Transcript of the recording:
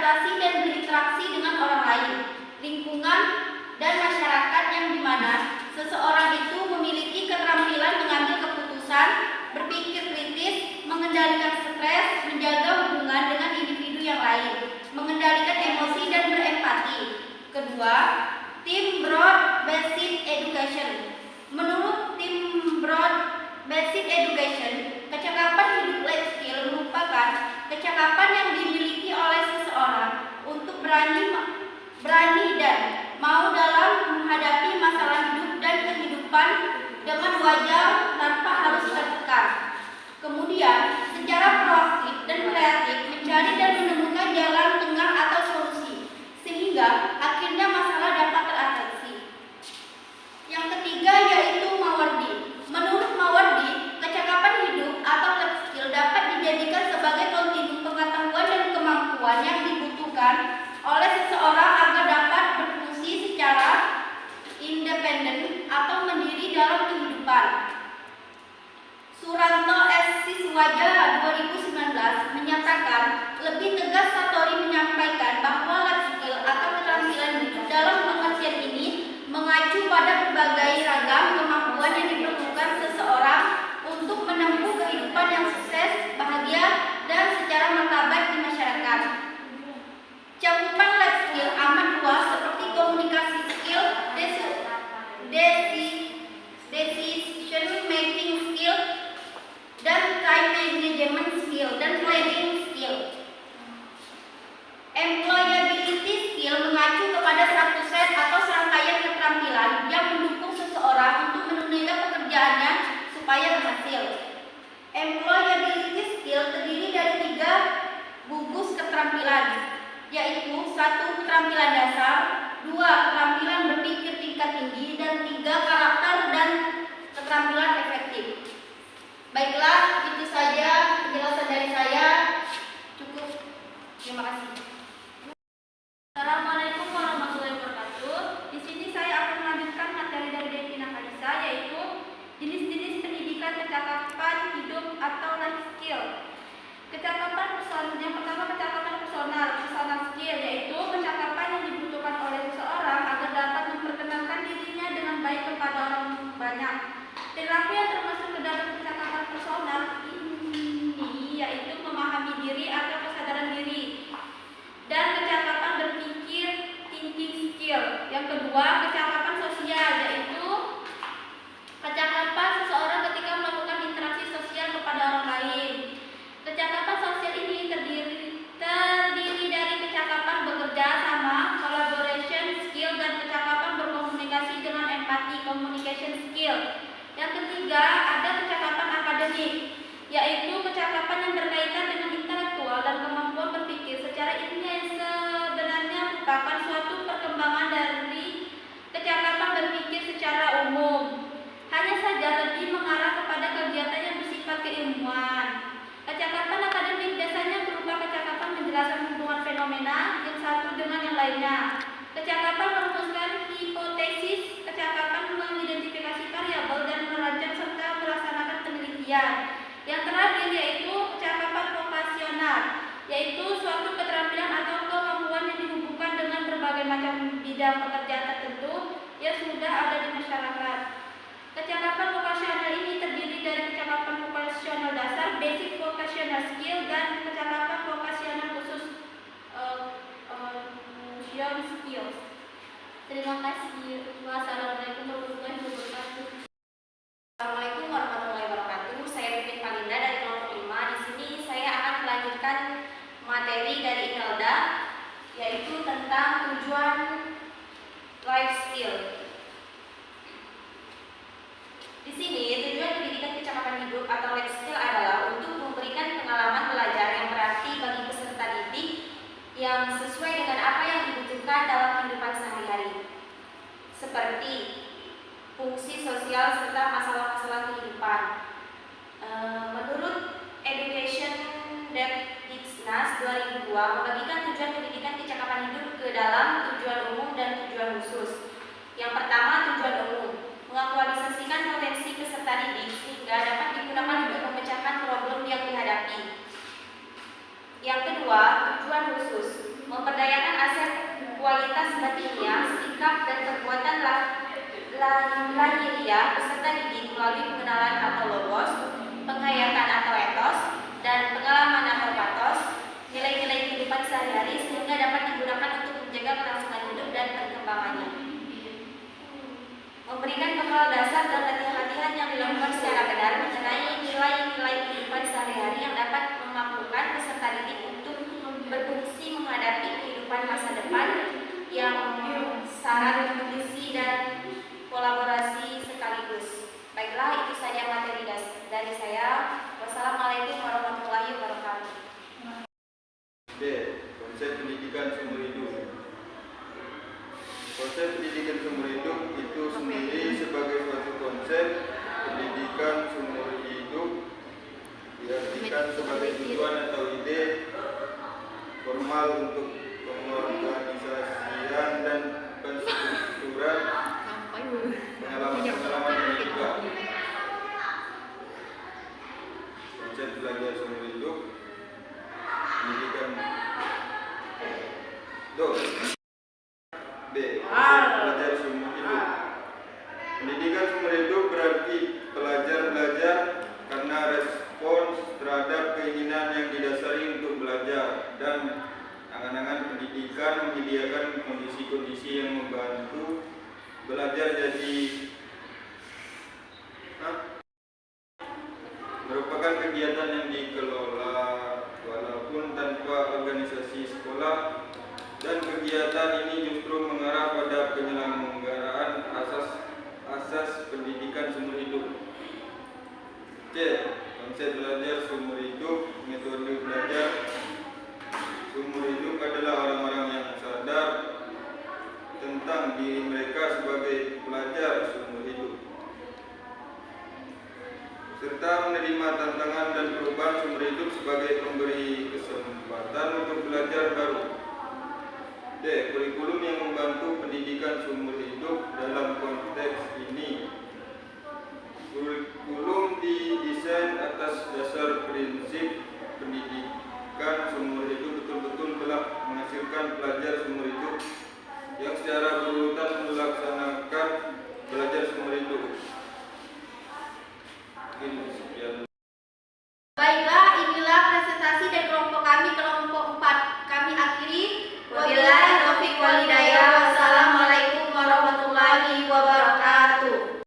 beradaptasi dan berinteraksi dengan orang lain, lingkungan, dan masyarakat yang dimana seseorang itu memiliki keterampilan mengambil keputusan, berpikir kritis, mengendalikan stres, menjaga hubungan dengan individu yang lain, mengendalikan emosi dan berempati. Kedua, Tim Broad Basic Education. Menurut Tim Broad Basic Education, kecakapan hidup life skill merupakan kecakapan yang dimiliki oleh seseorang untuk berani dan mau dalam menghadapi masalah hidup dan kehidupan dengan wajar tanpa harus tertekan. Kemudian, secara proaktif dan kreatif mencari dan menemukan jalan tengah atau solusi, sehingga akhirnya masalah dapat teratasi. Yang ketiga yaitu Mawardi. Menurut Mawardi, kecakapan hidup atau life skill dapat dijadikan sebagai kontinum pengetahuan dan kemampuan yang dibutuhkan oleh seseorang agar dapat berfungsi secara independen atau mandiri dalam kehidupan. Suranto S. Siswaja 2019 menyatakan, lebih tegas Satori menyampaikan bahwa life skill atau keterampilan hidup dalam pengertian ini mengacu pada berbagai ragam kemampuan yang diperlukan seseorang untuk menempuh kehidupan yang sukses, bahagia, dan secara martabat di masyarakat. Cakupan life skill amat luas seperti komunikasi skill, decision making skill, dan time management skill, dan planning skill. Employability skill mengacu kepada satu set atau serangkaian keterampilan yang mendukung seseorang untuk menunaikan pekerjaannya supaya berhasil. Employability skill terdiri dari 3 gugus keterampilan, yaitu 1 keterampilan dasar, 2 keterampilan berpikir tingkat tinggi, dan 3 karakter dan keterampilan efektif. Baiklah, itu saja penjelasan dari saya. Cukup. Terima kasih. Assalamualaikum warahmatullahi wabarakatuh. Di sini saya akan melanjutkan materi dari Devina Kalisa, yaitu jenis-jenis pendidikan kecakapan hidup atau life skill. Kecakapan personal. Yang pertama, kecakapan personal skill, yaitu kecakapan yang dibutuhkan oleh seseorang agar dapat memperkenalkan dirinya dengan baik kepada orang banyak. Perilaku yang termasuk ke dalam kecakapan personal ini yaitu memahami diri atau kesadaran diri, dan kecakapan berpikir thinking skill. Yang kedua, kecakapan sosial, yaitu kecakapan seseorang ketika melakukan interaksi sosial kepada orang lain. Kecakapan sosial ini terdiri dari kecakapan bekerja sama, collaboration skill, dan kecakapan berkomunikasi dengan empati, communication skill. Yang ketiga, ada kecakapan akademik, yaitu kecakapan yang berkaitan dengan intelektual dan kemampuan berpikir secara ilmiah yang sebenarnya merupakan suatu perkembangan dari kecakapan berpikir secara umum, hanya saja lebih mengarah kepada kegiatan yang bersifat keilmuan. Kecakapan akademik biasanya berupa kecakapan menjelaskan hubungan fenomena yang satu dengan yang lainnya, kecakapan merumuskan hipotesis, kecakapan mengidentifikasi variabel dan merancang serta melaksanakan penelitian. Yang terakhir yaitu kecakapan vokasional, yaitu suatu keterampilan atau kemampuan yang dihubungkan dengan berbagai macam bidang pekerjaan tertentu yang sudah ada di masyarakat. Kecakapan vokasional ini terdiri dari kecakapan vokasional dasar, basic vocational skill, dan kecakapan vokasional khusus, skills. Terima kasih. Wassalamualaikum warahmatullahi wabarakatuh. Assalamualaikum warahmatullahi wabarakatuh. Saya Pipin Palinda dari kelompok 5. Di sini saya akan melanjutkan materi dari Imelda, yaitu tentang tujuan life skill. Di sini tujuan pendidikan kecakapan hidup atau life skill adalah untuk memberikan pengalaman belajar yang berarti bagi peserta didik yang sesuai dengan apa yang dibutuhkan dalam kehidupan sehari-hari, seperti fungsi sosial serta masalah-masalah kehidupan. Menurut Education Dictionary 2002 membagikan tujuan pendidikan kecakapan hidup ke dalam tujuan umum dan tujuan khusus. Yang pertama, tujuan umum, mengaktualisasikan potensi peserta didik sehingga dapat digunakan untuk memecahkan problem yang dihadapi. Yang kedua, tujuan khusus, hal dasar dan latihan-latihan yang dilakukan secara benar mengenai nilai-nilai kehidupan sehari-hari yang dapat memampukan peserta didik untuk berfungsi menghadapi kehidupan masa depan yang syarat kompetisi dan kolaborasi sekaligus. Baiklah, itu saja materi dari saya. Wassalamualaikum warahmatullahi wabarakatuh. B. Konsep pendidikan sumber hidup. Konsep pendidikan sumber hidup itu sendiri sebagai suatu konsep pendidikan sumber hidup diartikan sebagai tujuan atau ide formal untuk pengorganisasian dan penstrukturan pengalaman-pengalaman yang juga. Konsep belajar sumber hidup pendidikan. B. Konsep belajar sumber hidup. Pendidikan sumber hidup berarti pelajar belajar karena respons terhadap keinginan yang didasari untuk belajar, dan angan-angan pendidikan menyediakan kondisi-kondisi yang membantu belajar jadi merupakan kegiatan yang dikelola walaupun tanpa organisasi sekolah, dan kegiatan ini justru mengarah pada penyelenggaraan asas pendidikan sumber hidup. C. Konsep belajar sumber hidup. Metode belajar sumber hidup adalah orang-orang yang sadar tentang diri mereka sebagai pelajar sumber hidup, serta menerima tantangan dan perubahan sumber hidup sebagai pemberi kesempatan untuk belajar baru. D. Kurikulum yang membantu pendidikan sumber hidup. Dalam konteks ini, kurikulum didesain atas dasar prinsip pendidikan